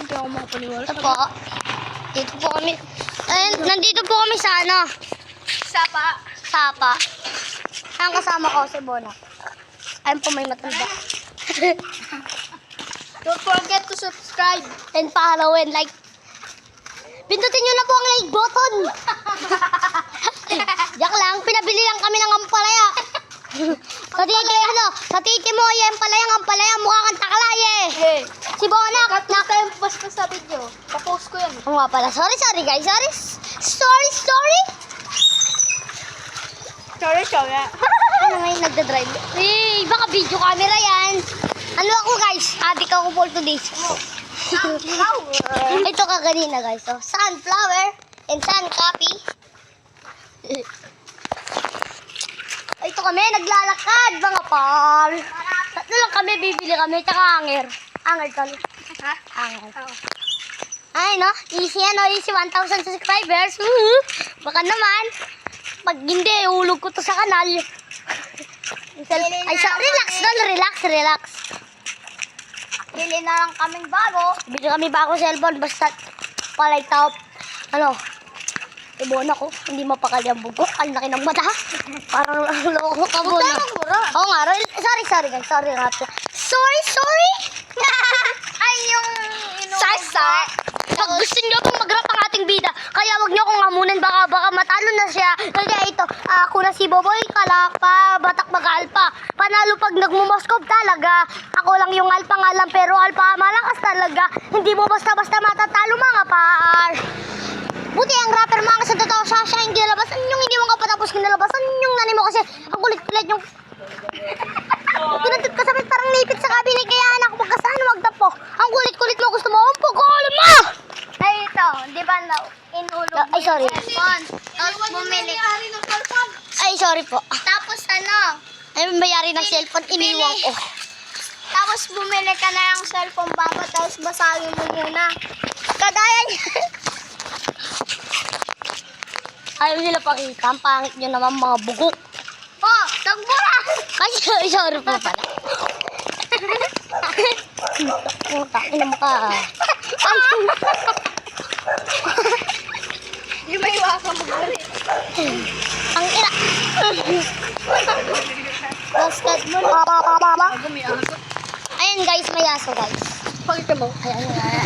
Hindi ako makapaniwala. Ito po. Dito po kami. Nandito po kami sa ano? Sapa. Ang kasama ko si Bona. Ayun po may matanda. Don't forget to subscribe. And follow and like. Pindutin nyo na po ang like button. Yak lang, pinabili lang kami ng ampalaya. Sa titi mo, yung ampalaya, mukha kang takalay eh. Hey, Si Bona, tayo basta sa video. Pa-post ko yan. Oo nga pala. Sorry guys. Sorry. Sorry. Ano ngayon nagdadrive? Eh, baka video camera yan. Ano ako guys? Adik ako for today. Ito ka kanina guys. Oh. Sunflower and sun copy. Ito kami, naglalakad mga par. Tatlo lang kami, bibili kami. Tsaka anger. Anger kami. Ha? Anger. Ay no, easy 1,000 subscribers. Baka naman, pag hindi, ulog ko to sa kanal. Relax. Bili na lang kaming bago. Bili kami bago cellphone, basta palay top. Ano, ibon ako, hindi mapakali ang bugok. Ang laki ng mata. Parang loko ka muna. Oo nga, sorry guys, sorry nga. Sorry. Ay, yung Sa. Pag gusto nyo pong mag-rap ang ating bida, kaya wag nyo akong amunan, baka matalo na siya. Kaya ito, ako na si Boboy, kalapa, batak mag-alpa. Panalo pag nagmumoskop talaga. Ako lang yung alpa nga lang, pero alpa malakas talaga. Hindi mo basta-basta matatalo mga par. Buti ang rapper mga sa totoo siya yung kinalabasan yung hindi mo kapatapos kinalabasan yung nanay mo kasi ang kulit-kulit yung pinatid ka sabit parang nipit sa kabinet kaya anak magkasano magtapo. Ang kulit-kulit mo gusto mo ang pagkalim mo! Ay, ito. Di ba na inulog Ay, sorry. cellphone? Tapos bumili. Ay, sorry po. Tapos ano? Ay, mayari ng cellphone, iniwan ko. Tapos bumili ka na ng cellphone bago, tapos basagin mo muna. Kadaya niya. Ayaw nila pakita. Ang pangit nyo naman mga bugok. Oh, tagbura! Ay, sorry po pala. Ina mo ka. Ay, Di ba iwasan mo ulit? ang ina. Basketball. Ayun guys, may aso guys. Pakita mo. Ayan.